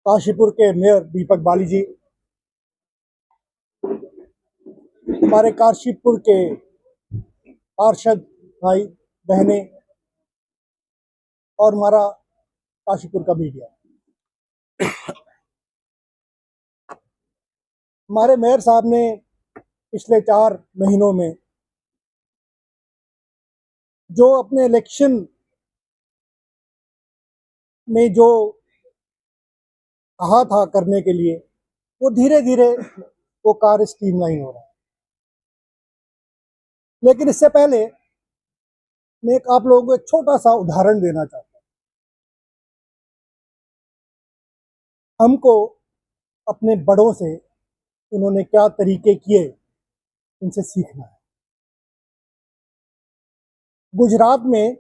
काशीपुर के मेयर दीपक बाली जी, हमारे काशीपुर के पार्षद भाई बहने और हमारा काशीपुर का मीडिया। हमारे मेयर साहब ने पिछले 4 महीनों में जो अपने इलेक्शन में जो कहा था करने के लिए, वो धीरे धीरे वो कार्य स्ट्रीमलाइन हो रहा है। लेकिन इससे पहले मैं आप लोगों को एक छोटा सा उदाहरण देना चाहता हूँ। हमको अपने बड़ों से उन्होंने क्या तरीके किए, उनसे सीखना है। गुजरात में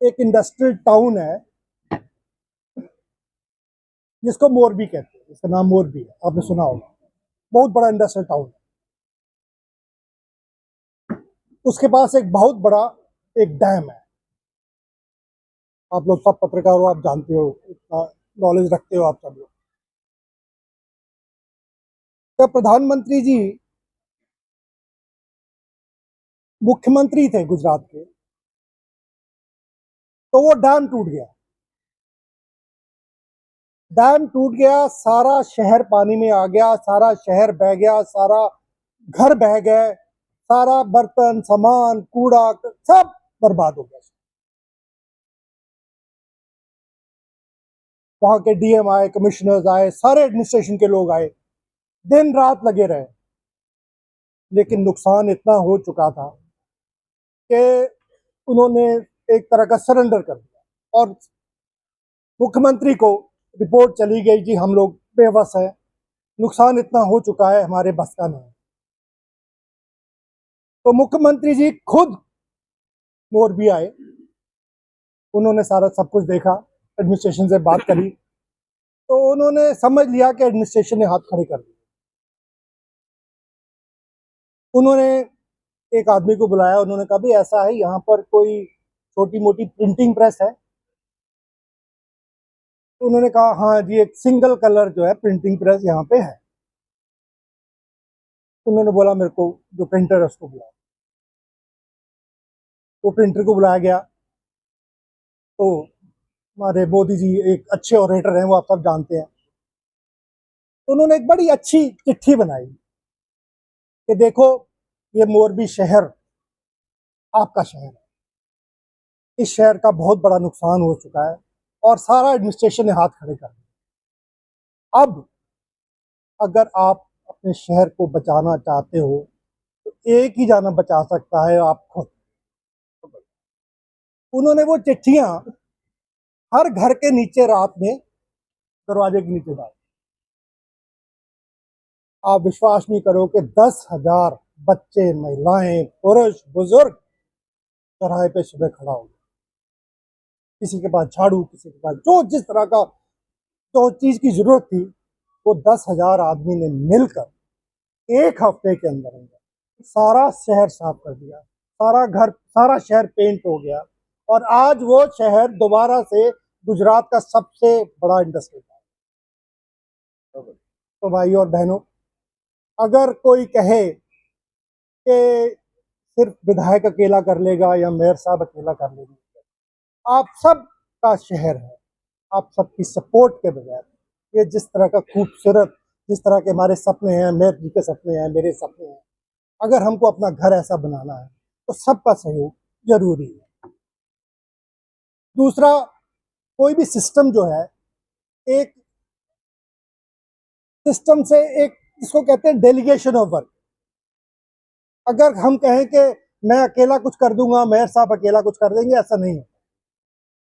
एक इंडस्ट्रियल टाउन है जिसको मोरबी कहते हैं, जिसका नाम मोरबी है, आपने सुना होगा। बहुत बड़ा इंडस्ट्रियल टाउन है। उसके पास एक बहुत बड़ा एक डैम है। आप लोग सब पत्रकार हो, आप जानते हो, इतना नॉलेज रखते हो आप सब लोग। जब प्रधानमंत्री जी मुख्यमंत्री थे गुजरात के, तो वो डैम टूट गया। डैम टूट गया, सारा शहर पानी में आ गया, सारा शहर बह गया, सारा घर बह गए, सारा बर्तन सामान कूड़ा सब बर्बाद हो गया। वहां के डीएम आए, कमिश्नर्स आए, सारे एडमिनिस्ट्रेशन के लोग आए, दिन रात लगे रहे। लेकिन नुकसान इतना हो चुका था कि उन्होंने एक तरह का सरेंडर कर दिया और मुख्यमंत्री को रिपोर्ट चली गई कि हम लोग बेबस हैं, नुकसान इतना हो चुका है, हमारे बस का नहीं। तो मुख्यमंत्री जी खुद मोरबी आए, उन्होंने सारा सब कुछ देखा, एडमिनिस्ट्रेशन से बात करी, तो उन्होंने समझ लिया कि एडमिनिस्ट्रेशन ने हाथ खड़े कर दिए। उन्होंने एक आदमी को बुलाया, उन्होंने कहा भी ऐसा है, यहाँ पर कोई छोटी मोटी प्रिंटिंग प्रेस है? तो उन्होंने कहा हाँ जी, एक सिंगल कलर जो है प्रिंटिंग प्रेस यहाँ पे है। उन्होंने बोला मेरे को जो प्रिंटर है उसको बुलाओ। वो प्रिंटर को बुलाया गया। तो हमारे मोदी जी एक अच्छे ऑरेटर हैं, वो आप सब जानते हैं। तो उन्होंने एक बड़ी अच्छी चिट्ठी बनाई कि देखो, ये मोरबी शहर आपका शहर है, इस शहर का बहुत बड़ा नुकसान हो चुका है और सारा एडमिनिस्ट्रेशन ने हाथ खड़े कर दिए। अब अगर आप अपने शहर को बचाना चाहते हो तो एक ही जाना बचा सकता है, आप खुद। उन्होंने वो चिट्ठियां हर घर के नीचे रात में दरवाजे के नीचे डाली। आप विश्वास नहीं करो कि 10,000 बच्चे, महिलाएं, पुरुष, बुजुर्ग चौराहे पे सुबह खड़ा हो गया। किसी के पास झाड़ू, किसी के पास जो जिस तरह का जो चीज की जरूरत थी, वो 10,000 आदमी ने मिलकर एक हफ्ते के अंदर अंदर सारा शहर साफ कर दिया। सारा घर, सारा शहर पेंट हो गया और आज वो शहर दोबारा से गुजरात का सबसे बड़ा इंडस्ट्री है। तो भाई और बहनों, अगर कोई कहे कि सिर्फ विधायक अकेला कर लेगा या मेयर साहब अकेला कर लेंगे, आप सब का शहर है, आप सबकी सपोर्ट के बगैर ये जिस तरह का खूबसूरत, जिस तरह के हमारे सपने हैं, मेयर जी के सपने हैं, मेरे सपने हैं, अगर हमको अपना घर ऐसा बनाना है तो सबका सहयोग जरूरी है। दूसरा, कोई भी सिस्टम जो है, एक सिस्टम से एक, इसको कहते हैं डेलीगेशन ऑफ वर्क। अगर हम कहें कि मैं अकेला कुछ कर दूंगा, मेयर साहब अकेला कुछ कर देंगे, ऐसा नहीं है।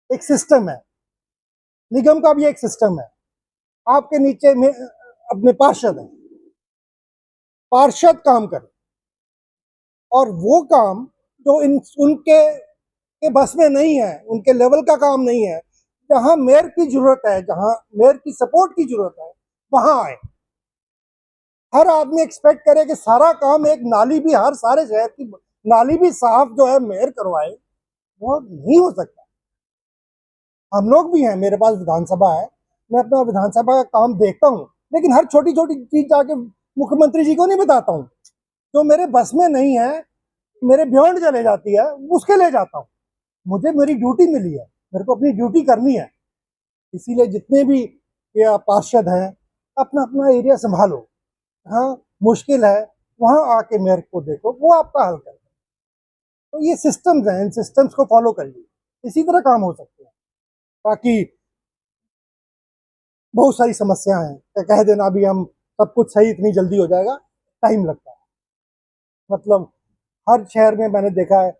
एक सिस्टम है, निगम का भी एक सिस्टम है। आपके नीचे में अपने पार्षद है, पार्षद काम करे और वो काम जो उनके बस में नहीं है, उनके लेवल का काम नहीं है, जहां मेयर की जरूरत है, जहां मेयर की सपोर्ट की जरूरत है, वहां आए। हर आदमी एक्सपेक्ट करे कि सारा काम, एक नाली भी, हर सारे शहर की नाली भी साफ जो है मेयर करवाए, वो नहीं हो सकता। हम लोग भी हैं, मेरे पास विधानसभा है, मैं अपना विधानसभा का काम देखता हूँ, लेकिन हर छोटी छोटी चीज जाके मुख्यमंत्री जी को नहीं बताता हूँ। जो मेरे बस में नहीं है, मेरे बियॉन्ड चले जाती है, उसके ले जाता हूँ। मुझे मेरी ड्यूटी मिली है, मेरे को अपनी ड्यूटी करनी है। इसीलिए जितने भी ये पार्षद हैं, अपना अपना एरिया संभालो। हाँ, मुश्किल है, वहां आके मेयर को देखो, वो आपका हल करे। तो ये सिस्टम्स हैं, इन सिस्टम्स को फॉलो करिए, इसी तरह काम हो सकते हैं। बाकी बहुत सारी समस्याएं हैं, तो कह देना अभी हम सब कुछ सही इतनी जल्दी हो जाएगा, टाइम लगता है। मतलब हर शहर में मैंने देखा है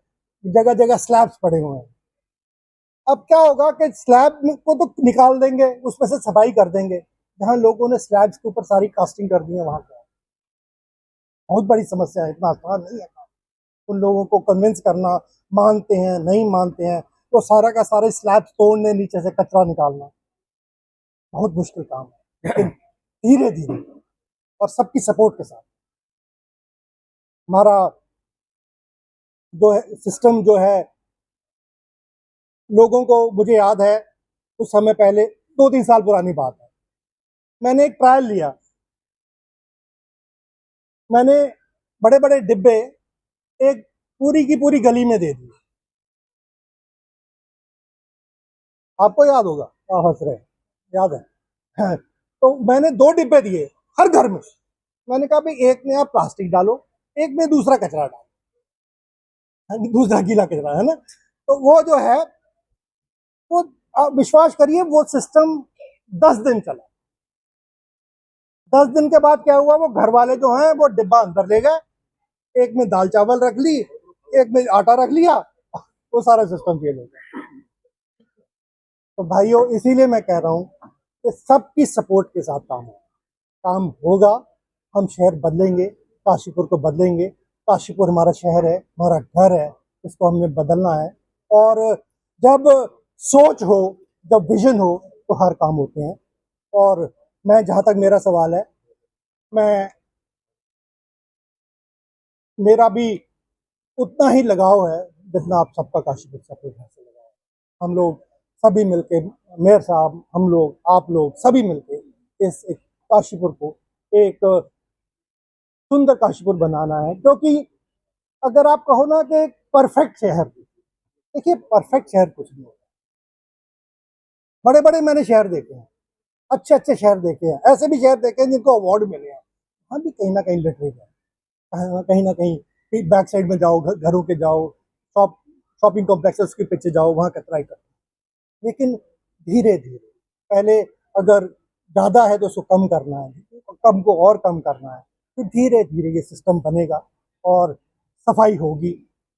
जगह जगह स्लैब्स पड़े हुए हैं। अब क्या होगा कि स्लैब को तो निकाल देंगे, उसमें से सफाई कर देंगे। जहां लोगों ने स्लैब्स के ऊपर सारी कास्टिंग कर दी है, वहां का बहुत बड़ी समस्या है, इतना आसान नहीं है उन लोगों को कन्विंस करना। मानते हैं नहीं मानते हैं, तो सारा का सारे स्लैब्स तोड़ने, नीचे से कचरा निकालना बहुत मुश्किल काम है। लेकिन धीरे धीरे और सबकी सपोर्ट के साथ हमारा जो है सिस्टम जो है, लोगों को, मुझे याद है कुछ समय पहले, 2-3 साल पुरानी बात है, मैंने एक ट्रायल लिया। मैंने बड़े बड़े डिब्बे एक पूरी की पूरी गली में दे दिए। आपको याद होगा, आप हंस रहे हैं, याद है। तो मैंने 2 डिब्बे दिए हर घर में। मैंने कहा भाई, एक में आप प्लास्टिक डालो, एक में दूसरा कचरा डालो, दूसरा गीला कचरा, है ना। तो वो जो है, वो आप विश्वास करिए, वो सिस्टम 10 दिन चला। 10 दिन के बाद क्या हुआ, वो घर वाले जो हैं वो डिब्बा अंदर ले गए, एक में दाल चावल रख ली, एक में आटा रख लिया, वो सारा सिस्टम फेल हो गया। तो भाइयों, इसीलिए मैं कह रहा हूँ कि सबकी सपोर्ट के साथ काम होगा। हम शहर बदलेंगे, काशीपुर को बदलेंगे। काशीपुर हमारा शहर है, हमारा घर है, इसको हमने बदलना है। और जब सोच हो, जब विजन हो, तो हर काम होते हैं। और मैं, जहाँ तक मेरा सवाल है, मैं, मेरा भी उतना ही लगाव है जितना आप सबका काशीपुर से अपने घर से लगाव है। हम लोग सभी मिलके, मेयर साहब, हम लोग, आप लोग सभी मिलके इस एक काशीपुर को एक सुंदर काशीपुर बनाना है। क्योंकि अगर आप कहो ना कि परफेक्ट शहर, देखिए परफेक्ट शहर कुछ नहीं होता। बड़े बड़े मैंने शहर देखे हैं, अच्छे अच्छे शहर देखे हैं, ऐसे भी शहर देखे हैं जिनको अवार्ड मिले हैं, वहाँ भी कहीं ना कहीं लिटरेट है, कहीं ना कहीं बैक साइड में जाओ, घरों के जाओ, शॉपिंग कॉम्प्लेक्सेस के पीछे जाओ, वहाँ कचरा ही करते हैं। लेकिन धीरे धीरे, पहले अगर ज़्यादा है तो उसको कम करना है, कम को और कम करना है, फिर धीरे धीरे ये सिस्टम बनेगा और सफाई होगी।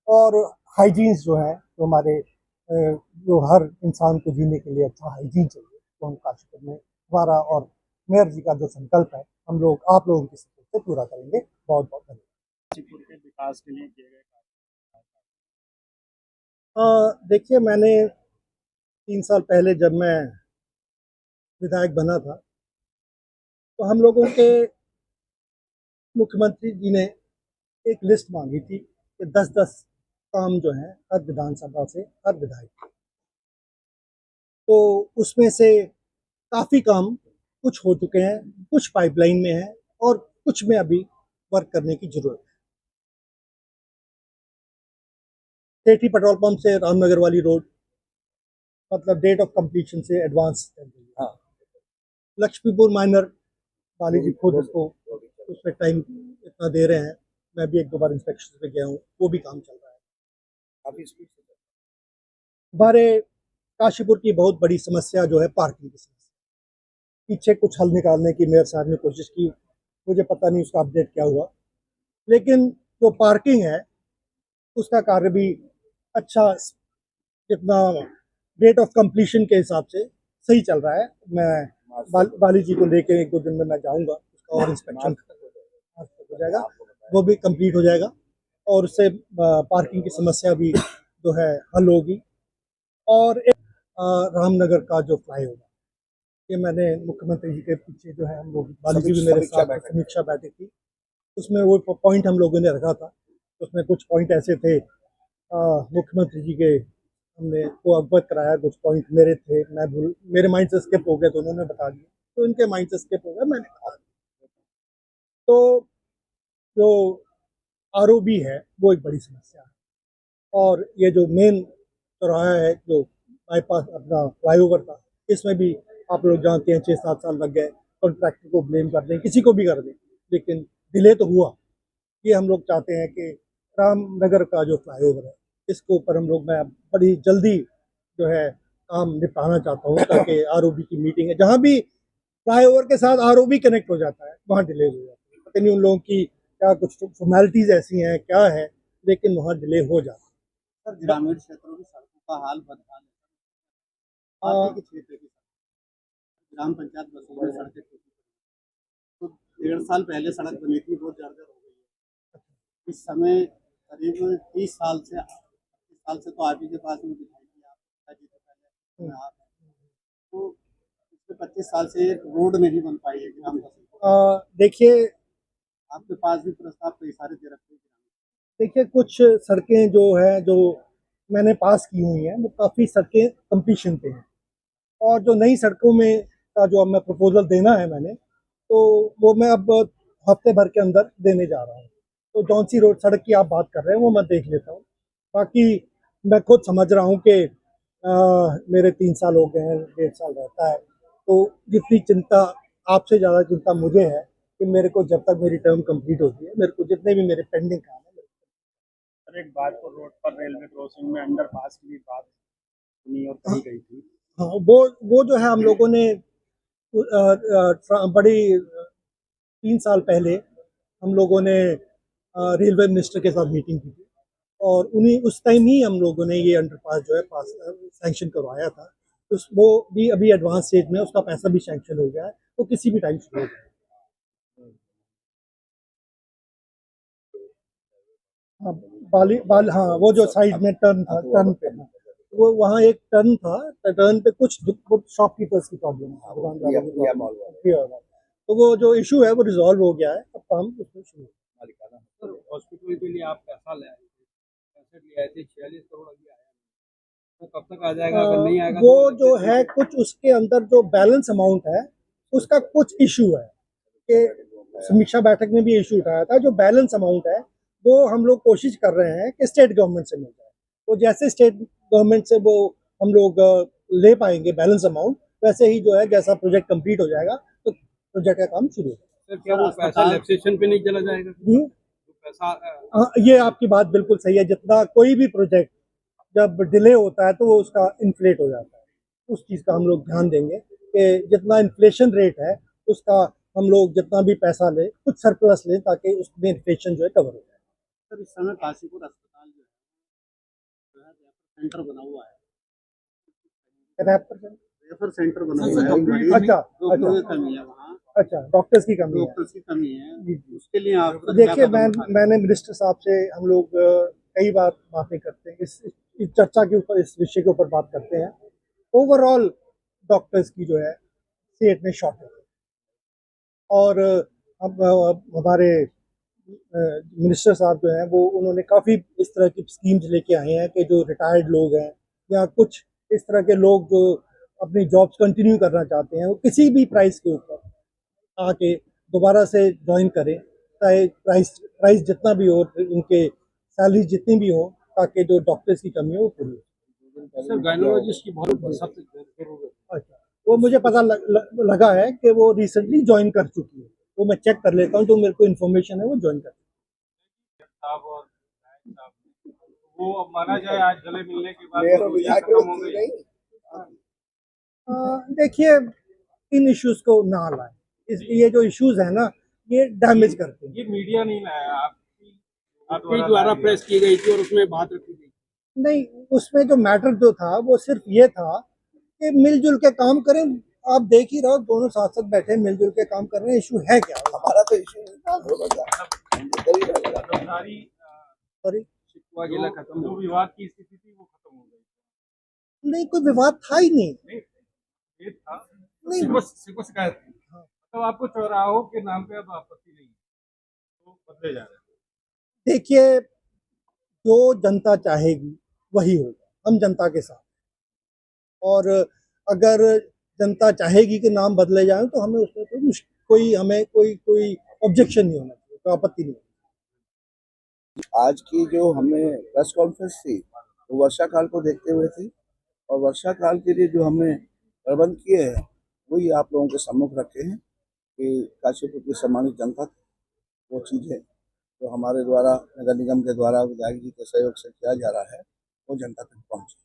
और हाइजीन्स जो है, जो हमारे जो हर इंसान को जीने के लिए अच्छा हाइजीन चाहिए, तो हम काशीपुर में हमारा और मेयर जी का जो संकल्प है, हम लोग आप लोगों की सपोर्ट से पूरा करेंगे। बहुत बहुत धन्यवाद। काशीपुर के विकास के लिए किए गए देखिए, मैंने 3 साल पहले जब मैं विधायक बना था, तो हम लोगों के मुख्यमंत्री जी ने एक लिस्ट मांगी थी कि 10-10 काम जो है हर विधानसभा से हर विधायक के। तो उसमें से काफ़ी काम कुछ हो चुके हैं, कुछ पाइपलाइन में है, और कुछ में अभी वर्क करने की जरूरत है। सेठी पेट्रोल पंप से रामनगर वाली रोड, मतलब डेट ऑफ कंप्लीशन से एडवांस चल रही है। हाँ। लक्ष्मीपुर माइनर, वाली जी खुद उसको, उस पर टाइम इतना दे रहे हैं। मैं भी 1-2 बार इंस्पेक्शन पे गया हूँ, वो भी काम चल रहा है काफ़ी स्पीड से। हमारे काशीपुर की बहुत बड़ी समस्या जो है, पार्किंग की समस्या। पीछे कुछ हल निकालने की मेयर साहब ने कोशिश की, मुझे पता नहीं उसका अपडेट क्या हुआ। लेकिन जो पार्किंग है, उसका कार्य भी अच्छा, जितना डेट ऑफ कंप्लीशन के हिसाब से सही चल रहा है। मैं बाली जी को लेके 1-2 दिन में मैं जाऊंगा, उसका और इंस्पेक्शन हो जाएगा, वो भी कंप्लीट हो जाएगा, और उससे पार्किंग की समस्या भी जो है हल होगी। और एक रामनगर का जो फ्लाईओवर, ये मैंने मुख्यमंत्री जी के पीछे जो है, हम लोग, बाली जी भी मेरे साथ समीक्षा बैठक थी, उसमें वो पॉइंट हम लोगों ने रखा था। उसमें कुछ पॉइंट ऐसे थे मुख्यमंत्री जी के हमने को अवगत कराया, कुछ पॉइंट मेरे थे, मेरे माइंड से स्किप हो गए तो उन्होंने बता दिए, तो इनके माइंड से स्किप हो गया, मैंने बता दिया। तो जो आरओबी है वो एक बड़ी समस्या है, और ये जो मेन चौराहा है जो बाईपास अपना फ्लाईओवर था, इसमें भी आप लोग जानते हैं 6-7 साल लग गए। कॉन्ट्रैक्टर को ब्लेम कर दें, किसी को भी कर दें, लेकिन डिले तो हुआ। ये हम लोग चाहते हैं कि रामनगर का जो फ्लाईओवर है, इसके ऊपर हम लोग, मैं बड़ी जल्दी जो है काम निपटाना चाहता हूँ, ताकि आरओबी की मीटिंग है, जहाँ भी फ्लाईओवर के साथ आरओबी कनेक्ट हो जाता है वहाँ डिले हो जाती है। पता नहीं उन लोगों की क्या कुछ फॉर्मेलिटीज ऐसी हैं क्या है, लेकिन वहाँ डिले हो जाता सर, ग्रामीण क्षेत्रों की सड़कों का हाल बदहाल है। है। आपके क्षेत्र की ग्राम पंचायत बसों में सड़कें टूटी तो 1.5 साल पहले सड़क बनी थी, बहुत जर्जर हो गई है। इस समय करीब 30 साल से तो आप ही के पास में दिखाई दिया, आपके पिताजी से पहले में आप हैं। तो पिछले 25 साल से एक रोड नहीं बन पाई है ग्राम बसों। देखिए आपके पास भी प्रस्ताव कई सारे दे रखे हैं। देखिए कुछ सड़कें जो है जो मैंने पास की हुई हैं, वो काफ़ी सड़कें कंप्लीशन पे हैं, और जो नई सड़कों में का जो अब मैं प्रपोजल देना है मैंने, तो वो मैं अब हफ्ते भर के अंदर देने जा रहा हूँ। तो जौन सी रोड सड़क की आप बात कर रहे हैं वो मैं देख लेता हूँ। बाकी मैं खुद समझ रहा हूँ कि मेरे 3 साल हो गए हैं, 1.5 साल रहता है, तो जितनी चिंता, आपसे ज़्यादा चिंता मुझे है कि मेरे को जब तक मेरी टर्म कंप्लीट होती है, मेरे को जितने भी मेरे पेंडिंग काम है। सर एक बात को, रोड पर रेलवे क्रॉसिंग में अंडरपास की भी बात सुनी और कही गई थी। हाँ, वो जो है हम लोगों ने बड़ी 3 साल पहले हम लोगों ने रेलवे मिनिस्टर के साथ मीटिंग की थी, और उन्हीं उस टाइम ही हम लोगों ने ये अंडरपास जो है पास सैंक्शन करवाया था। उस वो भी अभी एडवांस स्टेज में, उसका पैसा भी सैंक्शन हो गया है, तो किसी भी टाइम शुरू हो जाए। हाँ, हाँ, वो जो साइड में टर्न था, टर्न पे, हाँ, वो वहाँ एक टर्न था, टर्न पे कुछ शॉपकीपर्स की प्रॉब्लम है, दुकानदारों की प्रॉब्लम, तो वो जो इशू है वो रिजॉल्व हो गया है, अब काम उसमें शुरू है। सर, हॉस्पिटल के लिए आप पैसा ले आए थे, पैसे ले आए थे, 46 करोड़ अभी आया नहीं। वो कब तक आ जाएगा? अगर नहीं आएगा तो वो जो है कुछ उसके अंदर जो बैलेंस अमाउंट है, उसका कुछ इशू है कि समीक्षा बैठक में भी इशू उठाया था, जो बैलेंस अमाउंट है वो हम लोग कोशिश कर रहे हैं कि स्टेट गवर्नमेंट से मिल जाए। तो जैसे स्टेट गवर्नमेंट से वो हम लोग ले पाएंगे बैलेंस अमाउंट, वैसे ही जो है जैसा प्रोजेक्ट कंप्लीट हो जाएगा तो प्रोजेक्ट का काम शुरू होगा। सर, क्या वो पैसा लैप्सेशन पे नहीं चला जाएगा? हम्म, पैसा हाँ, ये आपकी बात बिल्कुल सही है। जितना कोई भी प्रोजेक्ट जब डिले होता है तो वो उसका इन्फ्लेट हो जाता है, उस चीज़ का हम लोग ध्यान देंगे कि जितना इन्फ्लेशन रेट है उसका हम लोग जितना भी पैसा लें कुछ सरप्लस लें, ताकि उसमें इन्फ्लेशन जो है कवर हो जाए। सर, इस समय काशीपुर अस्पताल जो है रेफर सेंटर बना हुआ है। रेफर सेंटर बना हुआ है। अच्छा डॉक्टरों की अच्छा कमी है वहाँ। अच्छा, डॉक्टर्स की कमी है। डॉक्टर्स की कमी है, जी, जी। उसके लिए आप देखिए मैंने मिनिस्टर साहब से हम लोग कई बार बातें करते हैं, इस चर्चा के ऊपर, इस विषय के ऊपर बात करते हैं। ओवरऑल डॉक्टर्स की जो है स्टेट में शॉर्टेज है, और अब हमारे मिनिस्टर साहब जो हैं वो उन्होंने काफ़ी इस तरह की स्कीम्स लेके आए हैं कि जो रिटायर्ड लोग हैं या कुछ इस तरह के लोग जो अपनी जॉब्स कंटिन्यू करना चाहते हैं, वो किसी भी प्राइस के ऊपर आके दोबारा से ज्वाइन करें, चाहे प्राइस प्राइस जितना भी हो, उनके सैलरी जितनी भी हो, ताकि जो डॉक्टर्स की कमी है वो पूरी हो। सर, गायनोलॉजिस्ट की बहुत सख्त जरूरत है। अच्छा, वो मुझे पता लगा है कि वो रिसेंटली ज्वाइन कर चुकी है, वो मैं चेक कर लेता हूँ, जो मेरे को इन्फॉर्मेशन है वो ज्वाइन कर। साहब और नायक साहब, वो अब माना जाए आज गले मिलने के बाद वो दोस्ती खत्म हो गई। देखिए इन इश्यूज को ना लाएं, ये जो इश्यूज है ना, ये डैमेज करते हैं। ये मीडिया नहीं लाया, आपके द्वारा प्रेस की गई थी और उसमें बात रखी गई। नहीं, उसमें जो मैटर जो था वो सिर्फ ये था कि मिलजुल के काम करें। आप देख ही रहो, दोनों साथ साथ बैठे मिलजुल के काम कर रहे हैं। इशू है क्या? हमारा तो इशू सारी सॉरी, शिकवा गिला खत्म जो हो गया। विवाद की स्थिति थी वो खत्म हो गई। नहीं, कोई विवाद था ही नहीं। नहीं, ये था, नहीं, सिर्फ शिकायत थी। तो आपको चौराहों के नाम पे अब आपत्ति नहीं है, तो बदले जा रहे हैं। देखिए जो जनता चाहेगी वही होगा। हम जनता के साथ हैं। और अगर जनता चाहेगी कि नाम बदले जाएं तो हमें उसमें कोई ऑब्जेक्शन नहीं होना चाहिए, कोई आपत्ति नहीं होनी आज की जो हमने प्रेस कॉन्फ्रेंस थी वो वर्षा काल को देखते हुए थी, और वर्षा काल के लिए जो हमने प्रबंध किए हैं वही आप लोगों के सम्मुख रखे हैं कि काशीपुर की सम्मानित जनता वो चीज़ें जो हमारे द्वारा नगर निगम के द्वारा विधायक जी के सहयोग से किया जा रहा है वो जनता तक पहुँचे।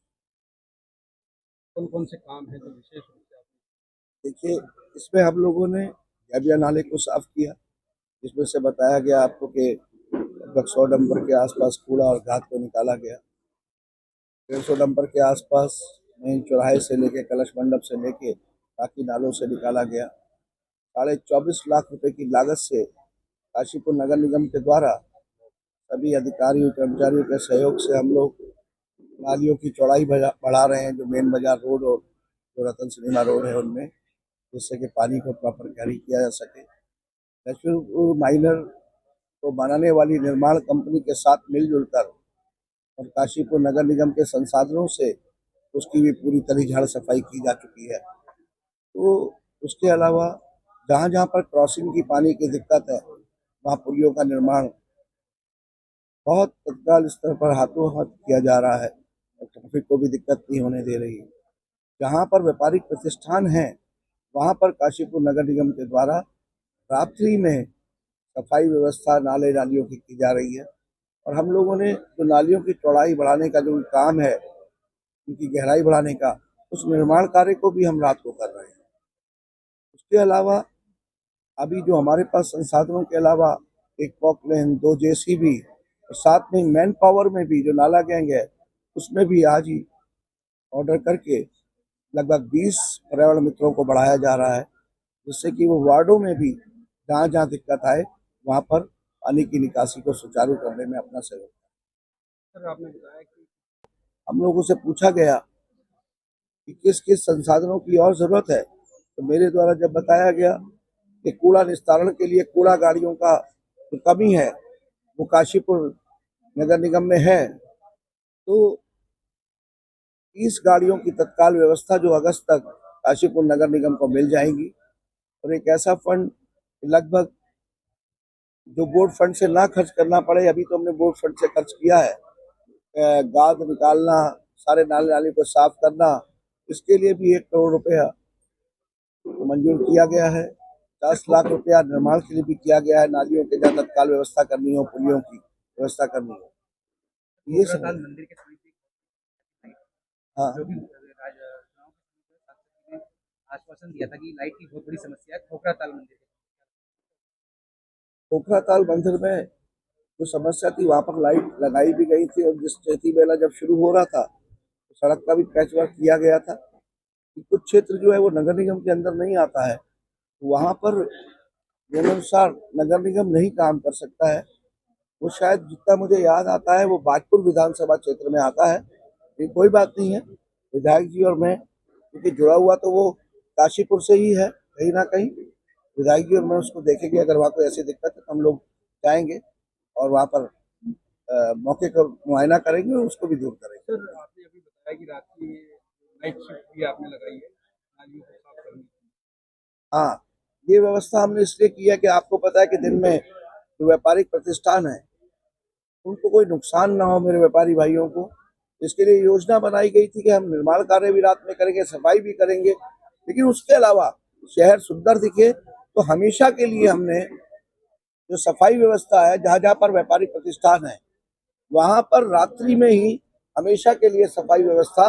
कौन कौन से काम है जो विशेष रूप से आपने देखिए, इसमें हम लोगों ने गैबिया नाले को साफ किया, जिसमें से बताया गया आपको कि लगभग 100 डंपर के आसपास कूड़ा और घात को निकाला गया। 150 डंपर के आसपास मेन चौराहे से लेके कलश मंडप से लेके बाकी नालों से निकाला गया। 24.5 लाख रुपए की लागत से काशीपुर नगर निगम के द्वारा सभी अधिकारियों कर्मचारियों के सहयोग से हम लोग नालियों की चौड़ाई बढ़ा रहे हैं, जो मेन बाजार रोड और जो रतन सिनेमा रोड है उनमें, जिससे कि पानी को प्रॉपर कैरी किया जा सके। लक्ष्मीपुर माइनर को बनाने वाली निर्माण कंपनी के साथ मिलजुल कर और काशीपुर नगर निगम के संसाधनों से उसकी भी पूरी तरह झाड़ सफाई की जा चुकी है। तो उसके अलावा जहाँ जहाँ पर क्रॉसिंग की पानी की दिक्कत है वहाँ पुलियों का निर्माण बहुत तत्काल स्तर पर हाथों हाथ किया जा रहा है और ट्रैफिक को भी दिक्कत नहीं होने दे रही है। जहाँ पर व्यापारिक प्रतिष्ठान हैं वहाँ पर काशीपुर नगर निगम के द्वारा रात्रि में सफाई व्यवस्था नाले नालियों की जा रही है, और हम लोगों ने जो नालियों की चौड़ाई बढ़ाने का जो काम है, उनकी गहराई बढ़ाने का, उस निर्माण कार्य को भी हम रात को कर रहे हैं। उसके अलावा अभी जो हमारे पास संसाधनों के अलावा एक पॉकलेन, 2 जेसीबी और साथ में मैन पावर में भी जो नाला गैंग है उसमें भी आज ही ऑर्डर करके लगभग 20 पर्यावरण मित्रों को बढ़ाया जा रहा है, जिससे कि वो वार्डों में भी जहाँ जहाँ दिक्कत आए वहाँ पर पानी की निकासी को सुचारू करने में अपना सहयोग। सर आपने बताया कि हम लोगों से पूछा गया कि किस किस संसाधनों की और ज़रूरत है, तो मेरे द्वारा जब बताया गया कि कूड़ा निस्तारण के लिए कूड़ा गाड़ियों का जो कमी है वो काशीपुर नगर निगम में है, तो 30 गाड़ियों की तत्काल व्यवस्था जो अगस्त तक काशीपुर नगर निगम को मिल जाएंगी, और एक ऐसा फंड लगभग जो बोर्ड फंड से ना खर्च करना पड़े, अभी तो हमने बोर्ड फंड से खर्च किया है, गाद निकालना, सारे नाले नाले को साफ करना, इसके लिए भी 1 करोड़ रुपया मंजूर किया गया है। 10 लाख रुपया निर्माण के लिए भी किया गया है, नालियों के जहाँ तत्काल व्यवस्था करनी हो, पुलियों की व्यवस्था करनी हो, ये सब है। मंदिर के समीप हाँ, जो भी गांव के आश्वासन दिया था कि लाइट की बहुत बड़ी समस्या है खोखरा ताल मंदिर में। पोखरा ताल मंदिर में जो समस्या थी वहाँ पर लाइट लगाई भी गई थी, और जिस चैती मेला जब शुरू हो रहा था तो सड़क का भी पैच वर्क किया गया था कि कुछ क्षेत्र जो है वो नगर निगम के अंदर नहीं आता है, तो वहाँ पर नियमानुसार नगर निगम नहीं काम कर सकता है। वो शायद जितना मुझे याद आता है वो बाजपुर विधानसभा क्षेत्र में आता है, ये कोई बात नहीं है। विधायक जी और मैं क्योंकि जुड़ा हुआ तो वो काशीपुर से ही है कहीं ना कहीं, विधायक जी और मैं उसको देखेंगे, अगर वहाँ कोई ऐसी दिक्कत है तो हम लोग जाएंगे और वहाँ पर मौके का मुआयना करेंगे और उसको भी दूर करेंगे। सर आपने अभी बताया कि रात की नाइट शिफ्ट भी आपने लगाई है नालियों को साफ करने की। हाँ, ये व्यवस्था हमने इसलिए की है कि आपको पता है कि दिन में जो व्यापारिक प्रतिष्ठान है उनको कोई नुकसान ना हो, मेरे व्यापारी भाइयों को। इसके लिए योजना बनाई गई थी कि हम निर्माण कार्य भी रात में करेंगे, सफाई भी करेंगे, लेकिन उसके अलावा शहर सुंदर दिखे तो हमेशा के लिए हमने जो सफाई व्यवस्था है जहाँ जहाँ पर व्यापारिक प्रतिष्ठान है वहाँ पर रात्रि में ही हमेशा के लिए सफाई व्यवस्था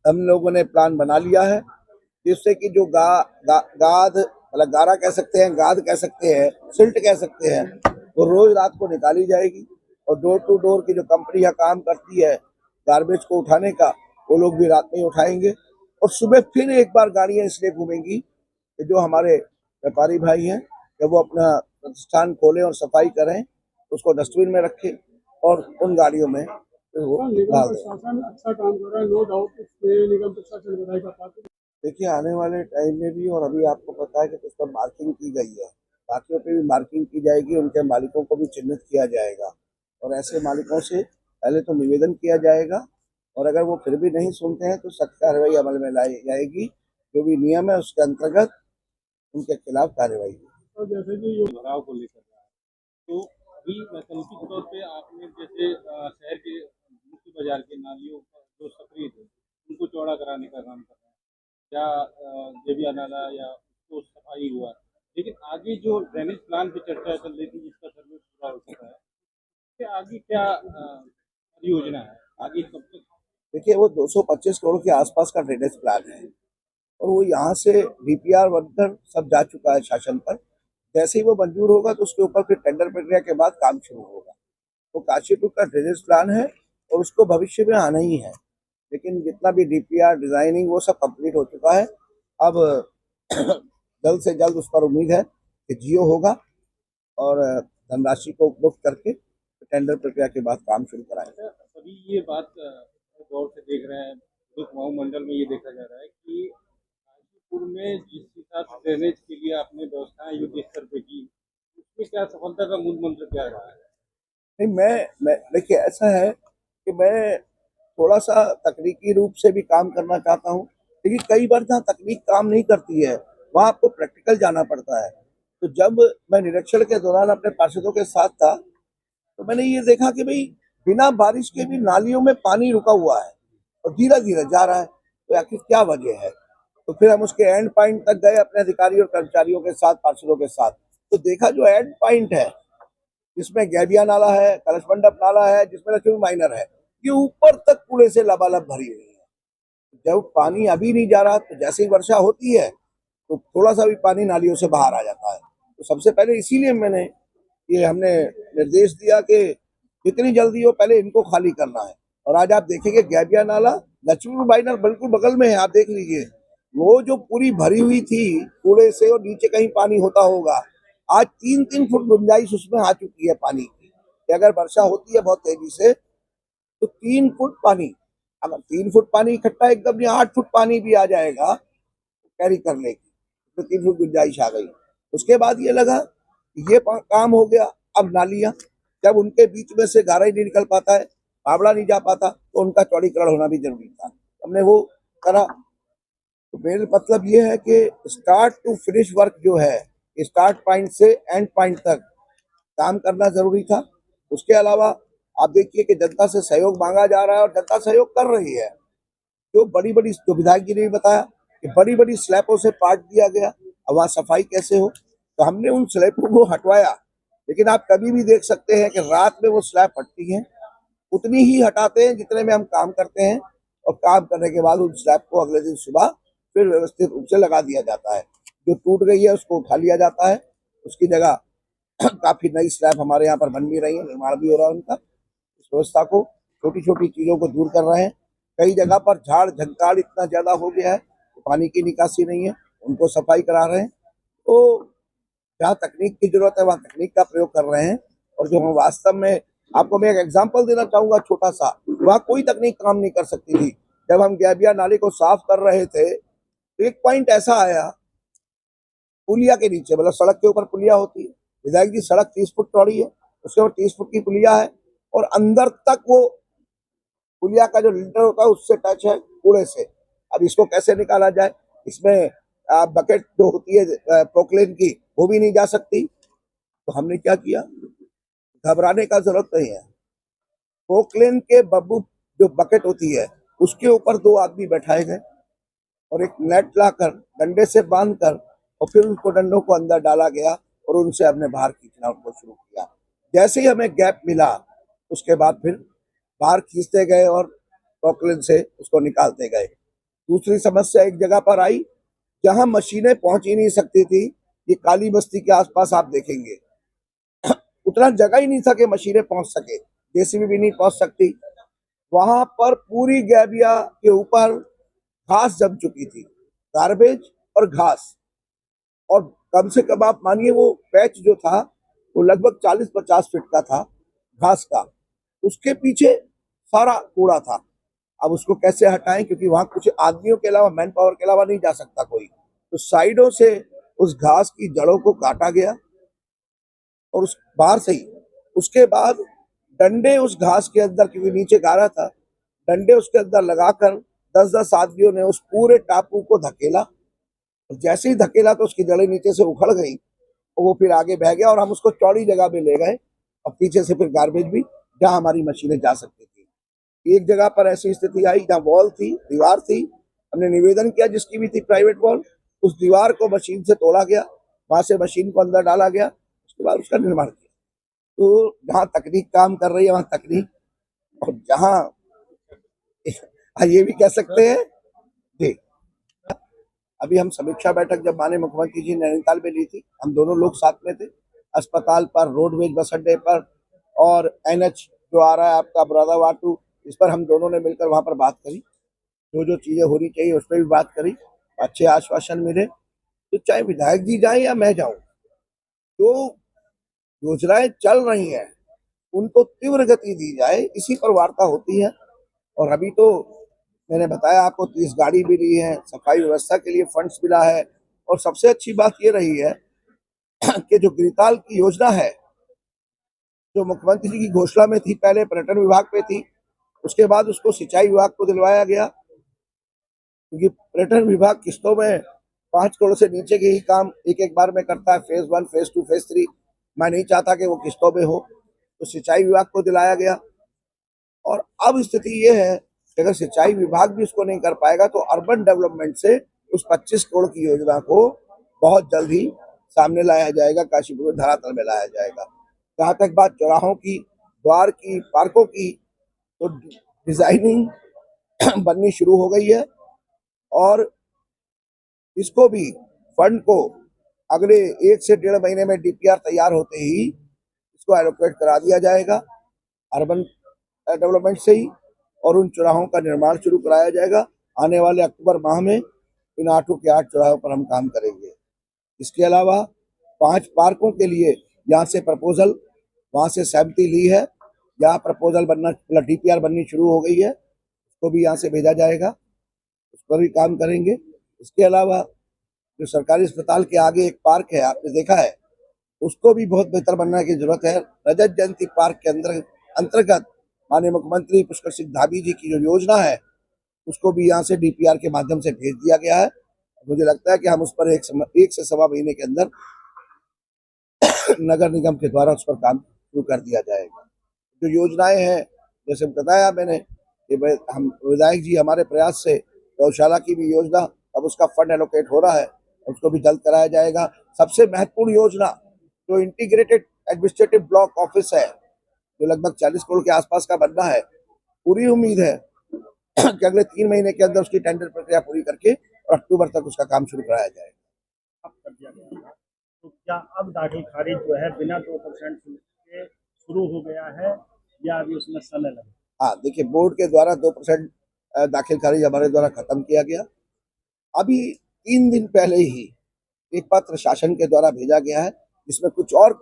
हम लोगों ने प्लान बना लिया है, जिससे कि जो गाद मतलब गारा कह सकते हैं, गाद कह सकते हैं, सिल्ट कह सकते हैं, वो रोज रात को निकाली जाएगी। और डोर टू डोर की जो कंपनियां काम करती है गार्बेज को उठाने का, वो लोग भी रात में ही उठाएंगे। और सुबह फिर एक बार गाड़ियां इसलिए घूमेंगी कि जो हमारे व्यापारी भाई हैं कि वो अपना प्रतिष्ठान खोलें और सफाई करें, उसको डस्टबिन में रखें और उन गाड़ियों में फिर वो डाल दें। प्रशासन अच्छा काम कर रहा है, नो डाउट इसमें निगम प्रशासन बधाई का पात्र। देखिए, आने वाले टाइम में भी, और अभी आपको पता है कि उस पर मार्किंग की गई है, बाकियों पे भी मार्किंग की जाएगी, उनके मालिकों को भी चिन्हित किया जाएगा और ऐसे मालिकों से पहले तो निवेदन किया जाएगा और अगर वो फिर भी नहीं सुनते हैं तो सख्त कार्रवाई अमल में लाई जाएगी। जो भी नियम है उसके अंतर्गत उनके खिलाफ कार्रवाई होगी। तो जैसे कि ये भराव को लेकर रहा है, तो अभी वैकल्पिक तौर पे आपने जैसे शहर के मुख्य बाजार के नालियों का जो सक्रिय थे उनको चौड़ा कराने का काम कर रहे हैं, या देविया नाला या उसको सफाई हुआ, लेकिन आगे जो ड्रेनेज प्लान पे चर्चा चल रही थी जिसका सर्वे पूरा हो चुका है, उसके आगे क्या परियोजना है, आगे कब तक? देखिए वो 225 करोड़ के आसपास का ड्रेनेज प्लान है और वो यहाँ से डीपीआर बनकर सब जा चुका है शासन पर। जैसे ही वो मंजूर होगा तो उसके ऊपर फिर टेंडर प्रक्रिया के बाद काम शुरू होगा। वो काशीपुर का ड्रेनेज प्लान है और उसको भविष्य में आना ही है, लेकिन जितना भी डीपीआर डिजाइनिंग वो सब कंप्लीट हो चुका है। अब जल्द से जल्द उस पर उम्मीद है कि जियो होगा और धनराशि को उपलब्ध करके टेंडर प्रक्रिया के बाद काम शुरू कराएंगे। सभी ये बात गौर से देख रहे हैं, तो कुमाऊं मंडल में ये देखा जा रहा है कि गाजीपुर में जिस हिसाब से ड्रेनेज के लिए आपने व्यवस्थाएं युद्ध स्तर पे की, उसमें क्या सफलता का मूल मंत्र क्या रहा है? नहीं, मैं देखिए ऐसा है कि मैं थोड़ा सा तकनीकी रूप से भी काम करना चाहता हूँ, लेकिन कई बार जहाँ तकनीक काम नहीं करती है वहाँ आपको प्रैक्टिकल जाना पड़ता है। तो जब मैं निरीक्षण के दौरान अपने पार्षदों के साथ था तो मैंने ये देखा कि भाई बिना बारिश के भी नालियों में पानी रुका हुआ है और धीरे धीरे जा रहा है, तो आखिर क्या वजह है। तो फिर हम उसके एंड पॉइंट तक गए अपने अधिकारियों और कर्मचारियों के साथ, पार्षदों के साथ, तो देखा जो एंड पॉइंट है जिसमें गैबिया नाला है, कलश मंडप नाला है, जिसमें लक्ष्मी माइनर है, ये ऊपर तक कूड़े से लबालब भरी हुई है। जब पानी अभी नहीं जा रहा तो जैसे ही वर्षा होती है तो थोड़ा सा भी पानी नालियों से बाहर आ जाता है। तो सबसे पहले इसीलिए हमने निर्देश दिया कि जितनी जल्दी हो पहले इनको खाली करना है। और आज आप देखेंगे गैबिया नाला लक्ष्मी माइनर बिल्कुल बगल में है, आप देख लीजिए वो जो पूरी भरी हुई थी कूड़े से और नीचे कहीं पानी होता होगा, आज 3-3 फुट गुंजाइश उसमें आ चुकी है पानी की। कि अगर वर्षा होती है बहुत तेजी से तो 3 फुट पानी, अगर 3 फुट पानी इकट्ठा एकदम नहीं 8 फुट पानी भी आ जाएगा कैरी कर लेगी, तो 3 फुट गुंजाइश आ गई। उसके बाद ये लगा ये काम हो गया। अब नालियां जब उनके बीच में से गारा ही नहीं निकल पाता है, फावड़ा नहीं जा पाता, तो उनका चौड़ीकरण होना भी जरूरी था, हमने वो करा। तो मेरे मतलब ये है कि स्टार्ट टू फिनिश वर्क जो है, स्टार्ट पॉइंट से एंड पॉइंट तक काम करना जरूरी था। उसके अलावा आप देखिए कि जनता से सहयोग मांगा जा रहा है और जनता सहयोग कर रही है। जो बड़ी बड़ी, जो विधायक जी ने भी बताया कि बड़ी बड़ी स्लैबों से पाट दिया गया, अब वहाँ सफाई कैसे हो, तो हमने उन स्लैबों को हटवाया। लेकिन आप कभी भी देख सकते हैं कि रात में वो स्लैब हटती हैं, उतनी ही हटाते हैं जितने में हम काम करते हैं, और काम करने के बाद उन स्लैब को अगले दिन सुबह फिर व्यवस्थित रूप से लगा दिया जाता है। जो टूट गई है उसको उठा लिया जाता है, उसकी जगह काफी नई स्लैब हमारे यहाँ पर बन भी रही है, निर्माण भी हो रहा है उनका। इस व्यवस्था को, छोटी छोटी चीजों को दूर कर रहे हैं। कई जगह पर झाड़ झंकाड़ इतना ज्यादा हो गया है तो पानी की निकासी नहीं है, उनको सफाई करा रहे हैं। तो जहाँ तकनीक की जरूरत है वहाँ तकनीक का प्रयोग कर रहे हैं। और जो हम वास्तव में, आपको मैं एक एग्जांपल देना चाहूंगा छोटा सा, वहाँ कोई तकनीक काम नहीं कर सकती थी। जब हम गैबिया नाले को साफ कर रहे थे तो एक पॉइंट ऐसा आया, पुलिया के नीचे, मतलब सड़क के ऊपर पुलिया होती है, विधायक जी सड़क 30 फुट चौड़ी है, उसके ऊपर 30 फुट की पुलिया है और अंदर तक वो पुलिया का जो लिंटर होता है उससे टच है कूड़े से। अब इसको कैसे निकाला जाए, इसमें बकेट जो होती है पोकलेन की वो भी नहीं जा सकती। तो हमने क्या किया, घबराने का जरूरत नहीं है। पोकलेन के बब्बू जो बकेट होती है उसके ऊपर 2 आदमी बैठाए गए और एक नेट लाकर डंडे से बांधकर और फिर उनको डंडों को अंदर डाला गया और उनसे हमने बाहर खींचना उनको शुरू किया। जैसे ही हमें गैप मिला उसके बाद फिर बाहर खींचते गए और पोकलेन से उसको निकालते गए। दूसरी समस्या एक जगह पर आई जहां मशीनें पहुंच ही नहीं सकती थी, ये काली बस्ती के आसपास आप देखेंगे उतना जगह ही नहीं था कि मशीनें पहुंच सके, जेसीबी भी नहीं पहुंच सकती। वहां पर पूरी गैबिया के ऊपर घास जम चुकी थी, गार्बेज और घास, और कम से कम आप मानिए वो पैच जो था वो लगभग 40-50 फीट का था घास का, उसके पीछे सारा कूड़ा था। अब उसको कैसे हटाएं, क्योंकि वहां कुछ आदमियों के अलावा, मैन पावर के अलावा नहीं जा सकता कोई, तो साइडों से उस घास की जड़ों को काटा गया और उस बाहर से ही। उसके बाद डंडे उस घास के अंदर, क्योंकि नीचे गारा था, डंडे उसके अंदर लगाकर 10-10 आदमियों ने उस पूरे टापू को धकेला। और जैसे ही धकेला तो उसकी जड़ें नीचे से उखड़ गई और वो फिर आगे बह गया और हम उसको चौड़ी जगह पे ले गए और पीछे से फिर गार्बेज भी जहाँ हमारी मशीनें जा सकती थी। एक जगह पर ऐसी स्थिति आई जहाँ वॉल थी, दीवार थी, हमने निवेदन किया जिसकी भी थी प्राइवेट वॉल, उस दीवार को मशीन से तोड़ा गया, वहां से मशीन को अंदर डाला गया, उसके बाद उसका निर्माण किया। तो जहाँ तकनीक काम कर रही है वहाँ तकनीक, और जहाँ ये भी कह सकते हैं जी। अभी हम समीक्षा बैठक जब माननीय मुख्यमंत्री जी नैनीताल में ली थी, हम दोनों लोग साथ में थे, अस्पताल पर, रोडवेज बस अड्डे पर और एनएच जो आ रहा है आपका बरादावाटू, इस पर हम दोनों ने मिलकर वहां पर बात करी, जो जो चीजें होनी चाहिए उस पर भी बात करी, अच्छे आश्वासन मिले। तो चाहे विधायक जी जाए या मैं जाऊं, जो योजनाएं चल रही हैं उनको तीव्र गति दी जाए, इसी पर वार्ता होती है। और अभी तो मैंने बताया आपको 30 गाड़ी मिली है, सफाई व्यवस्था के लिए फंड्स मिला है, और सबसे अच्छी बात ये रही है कि जो गिरिताल की योजना है, जो मुख्यमंत्री जी की घोषणा में थी, पहले पर्यटन विभाग पे थी, उसके बाद उसको सिंचाई विभाग को दिलवाया गया, क्योंकि पर्यटन विभाग किस्तों में 5 करोड़ से नीचे के ही काम एक एक बार में करता है, फेज 1, फेज 2, फेज 3। मैं नहीं चाहता कि वो किस्तों में हो, तो सिंचाई विभाग को दिलाया गया। और अब स्थिति ये है कि अगर सिंचाई विभाग भी उसको नहीं कर पाएगा तो अर्बन डेवलपमेंट से उस 25 करोड़ की योजना को बहुत जल्द ही सामने लाया जाएगा, काशीपुर में धरातल में लाया जाएगा। जहाँ तक बात चौराहों की, द्वार की, पार्कों की, तो डिजाइनिंग बननी शुरू हो गई है और इसको भी फंड को अगले 1 से 1.5 महीने में डीपीआर तैयार होते ही इसको एलोकेट करा दिया जाएगा अर्बन डेवलपमेंट से ही, और उन चौराहों का निर्माण शुरू कराया जाएगा। आने वाले अक्टूबर माह में इन 8 के 8 चौराहों पर हम काम करेंगे। इसके अलावा 5 पार्कों के लिए यहाँ से प्रपोजल, वहाँ से सहमति ली है, यहाँ प्रपोजल बनना, मतलब डीपीआर बननी शुरू हो गई है, उसको भी यहाँ से भेजा जाएगा, उस पर भी काम करेंगे। इसके अलावा जो सरकारी अस्पताल के आगे एक पार्क है, आपने देखा है, उसको भी बहुत बेहतर बनने की जरूरत है। रजत जयंती पार्क के अंतर्गत माननीय मुख्यमंत्री पुष्कर सिंह धामी जी की जो योजना है, उसको भी यहाँ से डीपीआर के माध्यम से भेज दिया गया है। मुझे लगता है कि हम उस पर 1 से सवा महीने के अंदर नगर निगम के द्वारा उस पर काम शुरू कर दिया जाएगा। जो योजनाएं हैं, जैसे बताया मैंने कि हम विधायक जी हमारे प्रयास से गौशाला की भी योजना, अब उसका फंड एलोकेट हो रहा है, उसको भी जल्द कराया जाएगा। सबसे महत्वपूर्ण योजना जो इंटीग्रेटेड एडमिनिस्ट्रेटिव ब्लॉक ऑफिस है, जो लगभग 40 करोड़ के आसपास का बनना है, पूरी उम्मीद है कि अगले 3 महीने के अंदर उसकी टेंडर प्रक्रिया पूरी करके और अक्टूबर तक उसका काम शुरू कराया जाएगा। अब कर दिया गया था, तो क्या अब दाखिल खारिज जो है बिना 2% शुल्क के शुरू हो गया है या अभी उसमें समय लगेगा? हाँ, देखिए, बोर्ड के द्वारा 2% दाखिल खारिज हमारे द्वारा खत्म किया गया। अभी 3 दिन पहले ही एक पत्र शासन के द्वारा भेजा गया है जिसमें कुछ और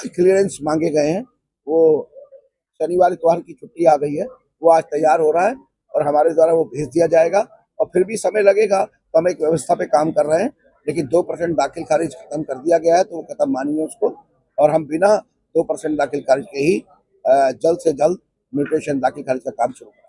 क्लियरेंस मांगे गए हैं। वो शनिवार इतवार की छुट्टी आ गई है, वो आज तैयार हो रहा है और हमारे द्वारा वो भेज दिया जाएगा। और फिर भी समय लगेगा, तो हम एक व्यवस्था पे काम कर रहे हैं, लेकिन 2% दाखिल खारिज खत्म कर दिया गया है, तो वो खत्म मानिए उसको, और हम बिना 2% दाखिल खारिज के ही जल्द से जल्द म्यूटेशन दाखिल खारिज का काम शुरू करें।